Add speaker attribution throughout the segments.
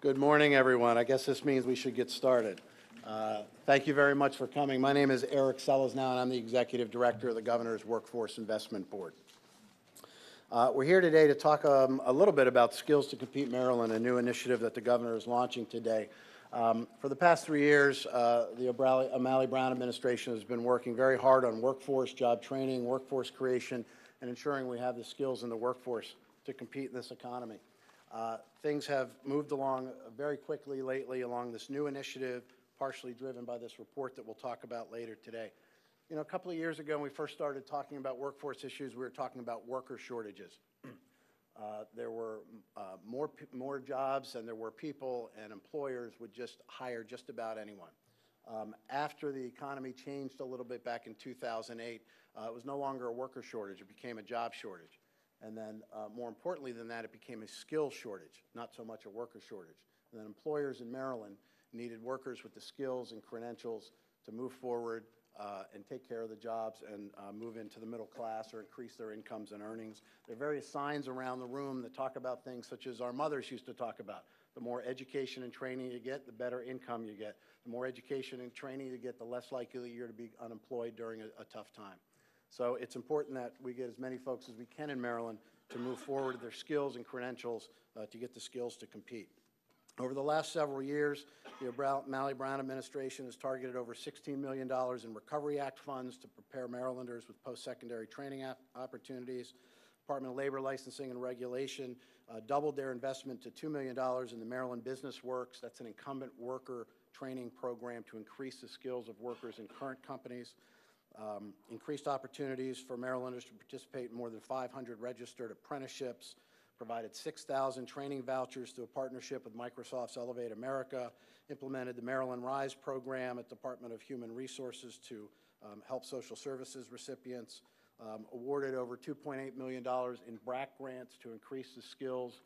Speaker 1: Good morning, everyone. I guess this means we should get started. Thank you very much for coming. My name is Eric Selesnow, and I'm the Executive Director of the Governor's Workforce Investment Board. We're here today to talk a little bit about Skills2Compete Maryland, a new initiative that the Governor is launching today. For the past 3 years, the O'Malley-Brown administration has been working very hard on workforce, job training, workforce creation, and ensuring we have the skills in the workforce to compete in this economy. Things have moved along very quickly lately along this new initiative, partially driven by this report that we'll talk about later today. You know, a couple of years ago, when we first started talking about workforce issues, we were talking about worker shortages. There were more jobs, and there were people, and employers would just hire just about anyone. After the economy changed a little bit back in 2008, it was no longer a worker shortage. It became a job shortage. And then, more importantly than that, it became a skill shortage, not so much a worker shortage. And then employers in Maryland needed workers with the skills and credentials to move forward and take care of the jobs and move into the middle class or increase their incomes and earnings. There are various signs around the room that talk about things such as our mothers used to talk about. The more education and training you get, the better income you get. The more education and training you get, the less likely you're to be unemployed during a tough time. So it's important that we get as many folks as we can in Maryland to move forward with their skills and credentials to get the skills to compete. Over the last several years, the O'Malley-Brown administration has targeted over $16 million in Recovery Act funds to prepare Marylanders with post-secondary training opportunities. Department of Labor Licensing and Regulation doubled their investment to $2 million in the Maryland Business Works. That's an incumbent worker training program to increase the skills of workers in current companies. Increased opportunities for Marylanders to participate in more than 500 registered apprenticeships, provided 6,000 training vouchers through a partnership with Microsoft's Elevate America, implemented the Maryland Rise program at Department of Human Resources to help social services recipients, awarded over $2.8 million in BRAC grants to increase the skills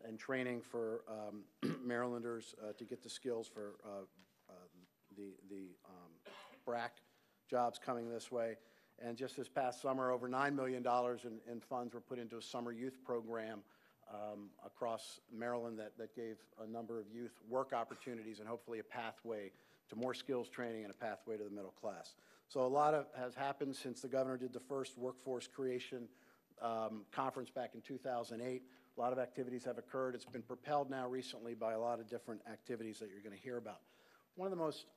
Speaker 1: and training for Marylanders to get the skills for the BRAC jobs coming this way. And just this past summer, over $9 million in funds were put into a summer youth program across Maryland that gave a number of youth work opportunities and hopefully a pathway to more skills training and a pathway to the middle class. So a lot has happened since the governor did the first workforce creation conference back in 2008. A lot of activities have occurred. It's been propelled now recently by a lot of different activities that you're going to hear about. One of the most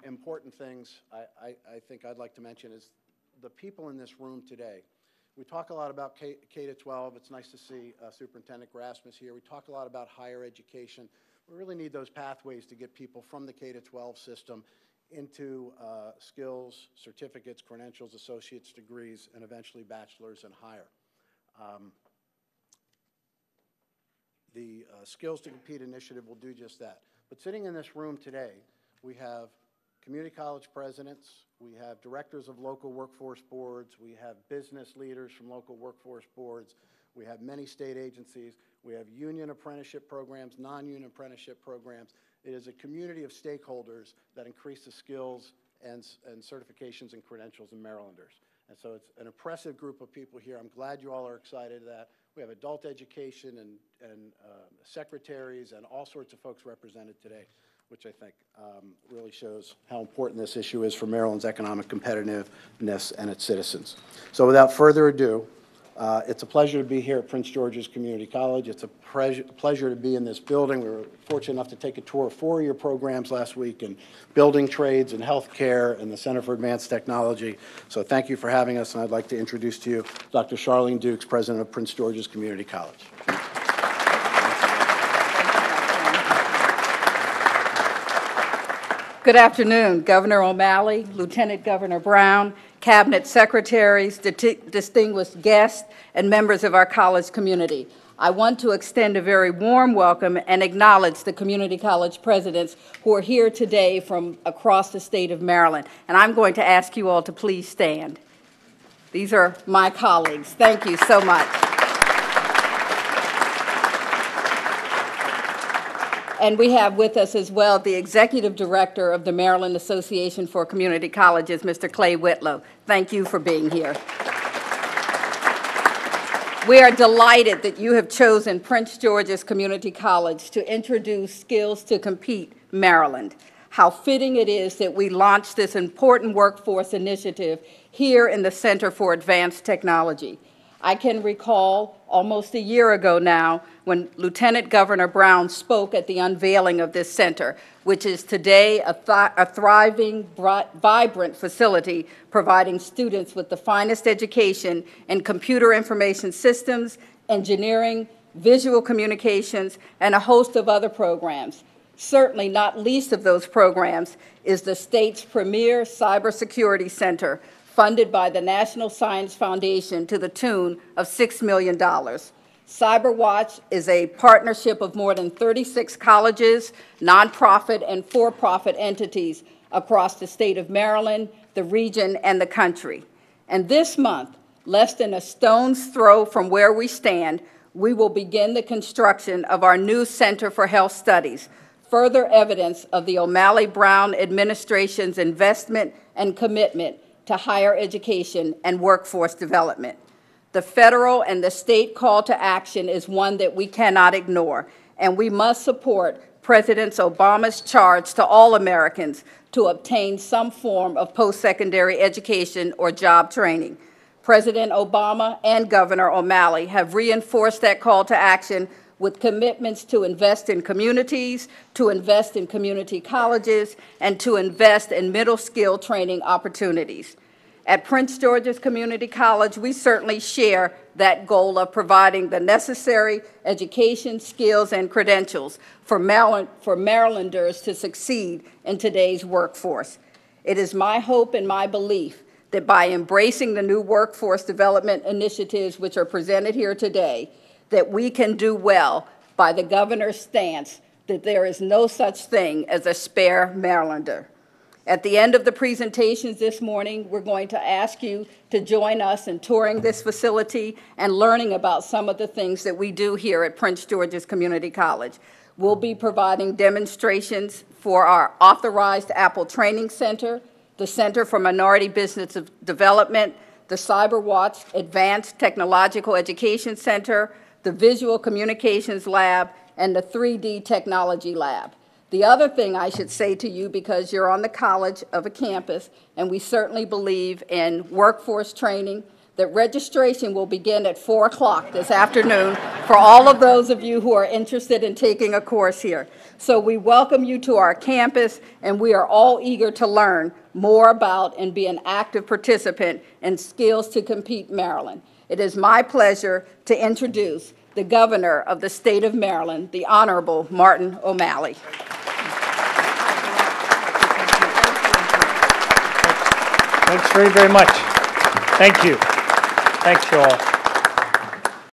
Speaker 1: important things I think I'd like to mention is the people in this room today. We talk a lot about K-12. It's nice to see Superintendent Grasmus here. We talk a lot about higher education. We really need those pathways to get people from the K-12 system into skills, certificates, credentials, associate's degrees, and eventually bachelor's and higher. The Skills2Compete initiative will do just that. But sitting in this room today, we have community college presidents, we have directors of local workforce boards, we have business leaders from local workforce boards, we have many state agencies, we have union apprenticeship programs, non-union apprenticeship programs. It is a community of stakeholders that increase the skills and certifications and credentials in Marylanders. And so it's an impressive group of people here. I'm glad you all are excited that we have adult education and secretaries and all sorts of folks represented today, which I think really shows how important this issue is for Maryland's economic competitiveness and its citizens. So without further ado, it's a pleasure to be here at Prince George's Community College. It's a pleasure to be in this building. We were fortunate enough to take a tour of 4 of your programs last week in building trades and healthcare and the Center for Advanced Technology. So thank you for having us, and I'd like to introduce to you Dr. Charlene Dukes, President of Prince George's Community College.
Speaker 2: Good afternoon, Governor O'Malley, Lieutenant Governor Brown, Cabinet Secretaries, distinguished guests, and members of our college community. I want to extend a very warm welcome and acknowledge the community college presidents who are here today from across the state of Maryland. And I'm going to ask you all to please stand. These are my colleagues. Thank you so much. And we have with us as well the Executive Director of the Maryland Association for Community Colleges, Mr. Clay Whitlow. Thank you for being here. We are delighted that you have chosen Prince George's Community College to introduce Skills2Compete Maryland. How fitting it is that we launched this important workforce initiative here in the Center for Advanced Technology. I can recall almost a year ago now when Lieutenant Governor Brown spoke at the unveiling of this center, which is today a thriving, vibrant facility providing students with the finest education in computer information systems, engineering, visual communications, and a host of other programs. Certainly not least of those programs is the state's premier cybersecurity center, funded by the National Science Foundation to the tune of $6 million. CyberWatch is a partnership of more than 36 colleges, nonprofit, and for-profit entities across the state of Maryland, the region, and the country. And this month, less than a stone's throw from where we stand, we will begin the construction of our new Center for Health Studies, further evidence of the O'Malley-Brown administration's investment and commitment to higher education and workforce development. The federal and the state call to action is one that we cannot ignore, and we must support President Obama's charge to all Americans to obtain some form of post-secondary education or job training. President Obama and Governor O'Malley have reinforced that call to action with commitments to invest in communities, to invest in community colleges, and to invest in middle skill training opportunities. At Prince George's Community College, we certainly share that goal of providing the necessary education, skills, and credentials for Marylanders to succeed in today's workforce. It is my hope and my belief that by embracing the new workforce development initiatives which are presented here today, that we can do well by the governor's stance that there is no such thing as a spare Marylander. At the end of the presentations this morning, we're going to ask you to join us in touring this facility and learning about some of the things that we do here at Prince George's Community College. We'll be providing demonstrations for our authorized Apple Training Center, the Center for Minority Business Development, the CyberWatch Advanced Technological Education Center, the Visual Communications Lab, and the 3D Technology Lab. The other thing I should say to you, because you're on the college of a campus, and we certainly believe in workforce training, that registration will begin at 4 o'clock this afternoon for all of those of you who are interested in taking a course here. So we welcome you to our campus, and we are all eager to learn more about and be an active participant in Skills2Compete Maryland. It is my pleasure to introduce the Governor of the State of Maryland, the Honorable Martin O'Malley.
Speaker 3: Thanks very, very much. Thank you. Thanks, you all.